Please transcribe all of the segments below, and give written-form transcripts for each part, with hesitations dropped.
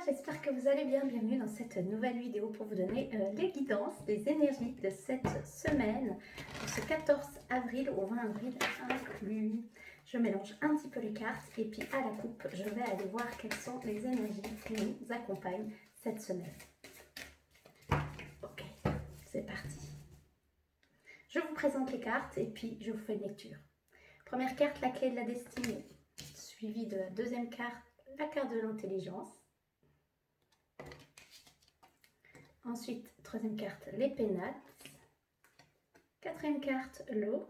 j'espère que vous allez bien. Bienvenue dans cette nouvelle vidéo pour vous donner les guidances, les énergies de cette semaine, de ce 14 avril au 20 avril inclus. Je mélange un petit peu les cartes et puis à la coupe, je vais aller voir quelles sont les énergies qui nous accompagnent cette semaine. Ok, c'est parti. Je vous présente les cartes et puis je vous fais une lecture. Première carte, la clé de la destinée, suivie de la deuxième carte, la carte de l'intelligence. Ensuite, troisième carte, les pénates. Quatrième carte, l'eau.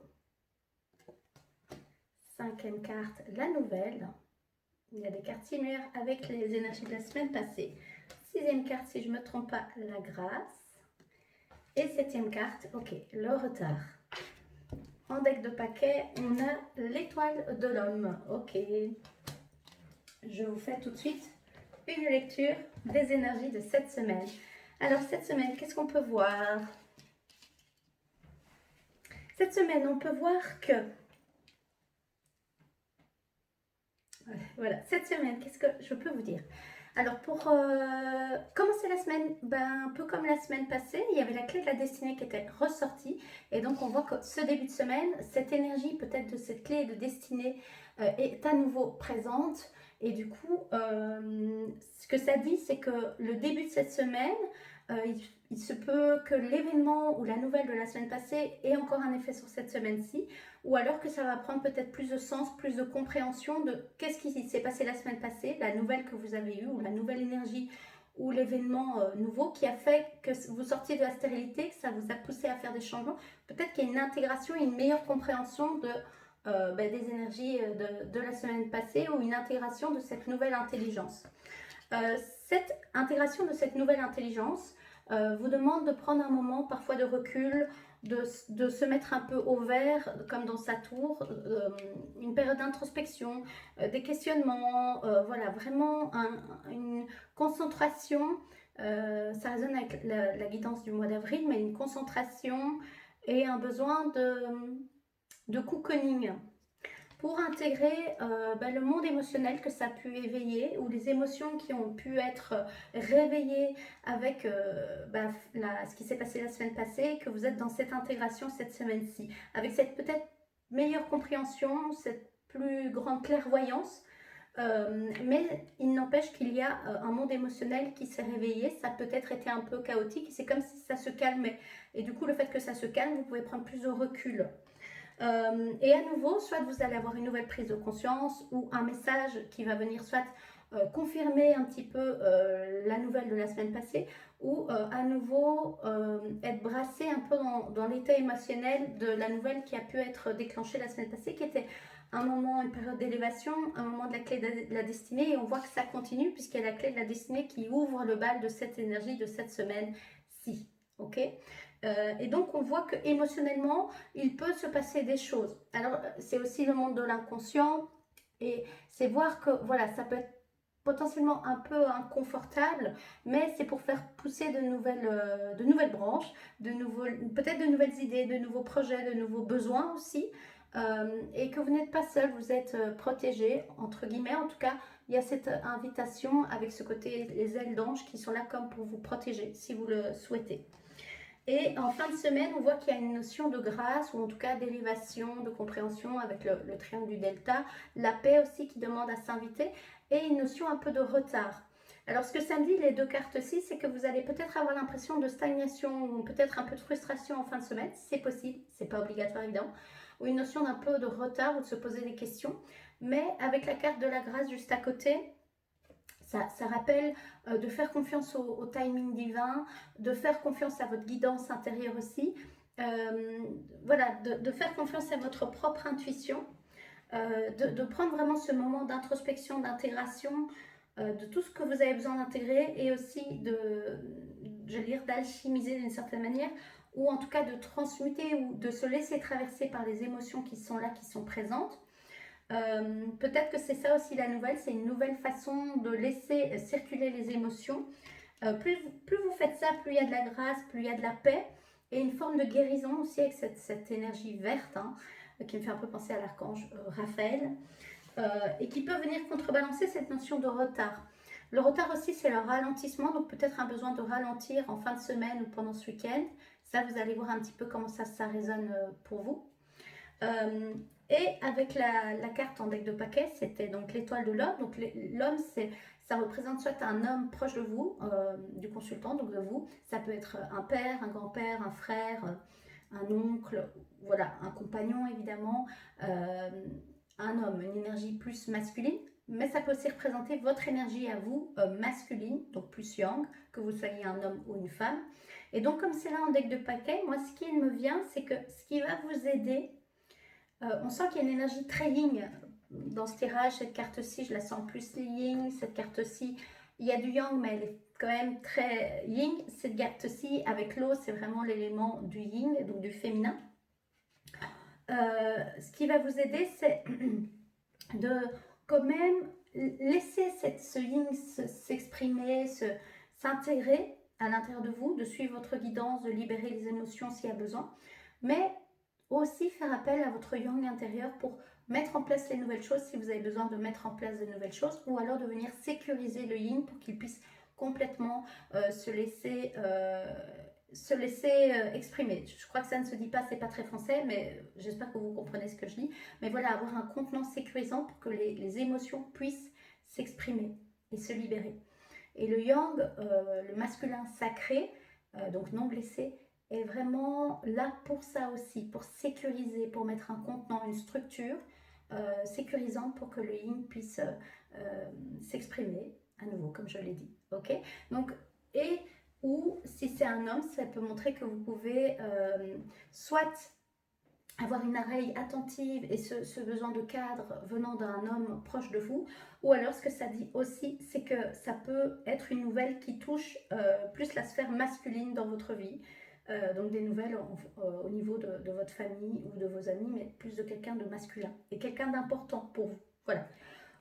Cinquième carte, la nouvelle. Il y a des cartes similaires avec les énergies de la semaine passée. Sixième carte, si je ne me trompe pas, la grâce. Et septième carte, ok, le retard. En deck de paquet, on a l'étoile de l'homme. Ok. Je vous fais tout de suite une lecture des énergies de cette semaine. Alors, cette semaine, qu'est-ce qu'on peut voir? Cette semaine, on peut voir que... Voilà, cette semaine, qu'est-ce que je peux vous dire? Alors, pour commencer la semaine, un peu comme la semaine passée, il y avait la clé de la destinée qui était ressortie. Et donc, on voit que ce début de semaine, cette énergie peut-être de cette clé de destinée est à nouveau présente. Et du coup, ce que ça dit, c'est que le début de cette semaine, il se peut que l'événement ou la nouvelle de la semaine passée ait encore un effet sur cette semaine-ci, ou alors que ça va prendre peut-être plus de sens, plus de compréhension de qu'est-ce qui s'est passé la semaine passée, la nouvelle que vous avez eue, ou la nouvelle énergie, ou l'événement nouveau qui a fait que vous sortiez de la stérilité, que ça vous a poussé à faire des changements. Peut-être qu'il y a une intégration et une meilleure compréhension des énergies de la semaine passée, ou une intégration de cette nouvelle intelligence. Cette intégration de cette nouvelle intelligence vous demande de prendre un moment parfois de recul, de se mettre un peu au vert, comme dans sa tour, une période d'introspection, des questionnements, voilà, vraiment une concentration, ça résonne avec la guidance du mois d'avril, mais une concentration et un besoin de cocooning pour intégrer le monde émotionnel que ça a pu éveiller, ou les émotions qui ont pu être réveillées avec ce qui s'est passé la semaine passée, que vous êtes dans cette intégration cette semaine-ci, avec cette peut-être meilleure compréhension, cette plus grande clairvoyance. Mais il n'empêche qu'il y a un monde émotionnel qui s'est réveillé, ça a peut-être été un peu chaotique, c'est comme si ça se calmait. Et du coup, le fait que ça se calme, vous pouvez prendre plus de recul. Et à nouveau, soit vous allez avoir une nouvelle prise de conscience ou un message qui va venir soit confirmer un petit peu la nouvelle de la semaine passée, ou à nouveau être brassé un peu dans l'état émotionnel de la nouvelle qui a pu être déclenchée la semaine passée, qui était un moment, une période d'élévation, un moment de la clé de la destinée, et on voit que ça continue puisqu'il y a la clé de la destinée qui ouvre le bal de cette énergie de cette semaine-ci. Ok. Et donc on voit que émotionnellement il peut se passer des choses. Alors c'est aussi le monde de l'inconscient, et c'est voir que voilà, ça peut être potentiellement un peu inconfortable, mais c'est pour faire pousser de nouvelles branches, peut-être de nouvelles idées, de nouveaux projets, de nouveaux besoins aussi, et que vous n'êtes pas seul, vous êtes protégé, entre guillemets. En tout cas, il y a cette invitation avec ce côté, les ailes d'ange qui sont là comme pour vous protéger si vous le souhaitez. Et en fin de semaine, on voit qu'il y a une notion de grâce, ou en tout cas d'élévation, de compréhension avec le triangle du delta, la paix aussi qui demande à s'inviter, et une notion un peu de retard. Alors ce que ça me dit, les deux cartes-ci, c'est que vous allez peut-être avoir l'impression de stagnation, ou peut-être un peu de frustration en fin de semaine, c'est possible, c'est pas obligatoire évidemment, ou une notion d'un peu de retard ou de se poser des questions, mais avec la carte de la grâce juste à côté, ça rappelle de faire confiance au timing divin, de faire confiance à votre guidance intérieure aussi, voilà, de faire confiance à votre propre intuition, de prendre vraiment ce moment d'introspection, d'intégration, de tout ce que vous avez besoin d'intégrer, et aussi d'alchimiser d'une certaine manière, ou en tout cas de transmuter, ou de se laisser traverser par les émotions qui sont là, qui sont présentes. Peut-être que c'est ça aussi la nouvelle, c'est une nouvelle façon de laisser circuler les émotions. Plus vous faites ça, plus il y a de la grâce, plus il y a de la paix, et une forme de guérison aussi avec cette énergie verte, hein, qui me fait un peu penser à l'archange Raphaël, et qui peut venir contrebalancer cette notion de retard. Le retard aussi, c'est le ralentissement, donc peut-être un besoin de ralentir en fin de semaine ou pendant ce week-end. Ça, vous allez voir un petit peu comment ça résonne pour vous. Et avec la carte en deck de paquet, c'était donc l'étoile de l'homme. Donc l'homme, ça représente soit un homme proche de vous, du consultant, donc de vous. Ça peut être un père, un grand-père, un frère, un oncle, voilà, un compagnon évidemment, un homme, une énergie plus masculine. Mais ça peut aussi représenter votre énergie à vous, masculine, donc plus yang, que vous soyez un homme ou une femme. Et donc comme c'est là en deck de paquet, moi ce qui me vient, c'est que ce qui va vous aider, on sent qu'il y a une énergie très yin dans ce tirage. Cette carte-ci, je la sens plus yin. Cette carte-ci, il y a du yang, mais elle est quand même très yin. Cette carte-ci, avec l'eau, c'est vraiment l'élément du yin, donc du féminin. Ce qui va vous aider, c'est de quand même laisser ce yin s'exprimer, s'intégrer à l'intérieur de vous, de suivre votre guidance, de libérer les émotions s'il y a besoin. Mais aussi faire appel à votre yang intérieur pour mettre en place les nouvelles choses si vous avez besoin de mettre en place de nouvelles choses, ou alors de venir sécuriser le yin pour qu'il puisse complètement se laisser exprimer. Je crois que ça ne se dit pas, c'est pas très français, mais j'espère que vous comprenez ce que je dis. Mais voilà, avoir un contenant sécurisant pour que les émotions puissent s'exprimer et se libérer. Et le yang, le masculin sacré, donc non blessé, est vraiment là pour ça aussi, pour sécuriser, pour mettre un contenant, une structure sécurisante pour que le yin puisse s'exprimer à nouveau, comme je l'ai dit. Ok. Donc, et ou si c'est un homme, ça peut montrer que vous pouvez soit avoir une oreille attentive et ce besoin de cadre venant d'un homme proche de vous, ou alors ce que ça dit aussi, c'est que ça peut être une nouvelle qui touche plus la sphère masculine dans votre vie, donc des nouvelles au niveau de votre famille ou de vos amis, mais plus de quelqu'un de masculin et quelqu'un d'important pour vous. Voilà.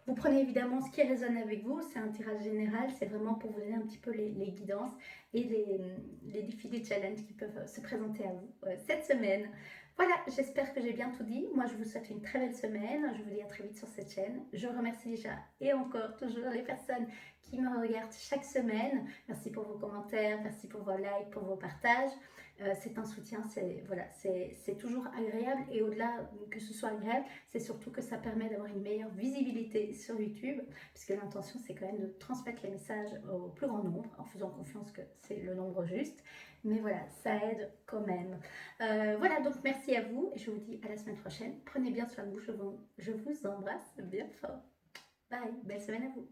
Vous prenez évidemment ce qui résonne avec vous, c'est un tirage général, c'est vraiment pour vous donner un petit peu les guidances et les défis, les challenges qui peuvent se présenter à vous cette semaine. Voilà, j'espère que j'ai bien tout dit. Moi, je vous souhaite une très belle semaine. Je vous dis à très vite sur cette chaîne. Je remercie déjà et encore toujours les personnes qui me regardent chaque semaine. Merci pour vos commentaires, merci pour vos likes, pour vos partages. C'est un soutien, c'est toujours agréable, et au-delà que ce soit agréable, c'est surtout que ça permet d'avoir une meilleure visibilité sur YouTube, puisque l'intention c'est quand même de transmettre les messages au plus grand nombre, en faisant confiance que c'est le nombre juste, mais voilà, ça aide quand même. Voilà, donc merci à vous, et je vous dis à la semaine prochaine. Prenez bien soin de vous, je vous embrasse bien fort. Bye, belle semaine à vous.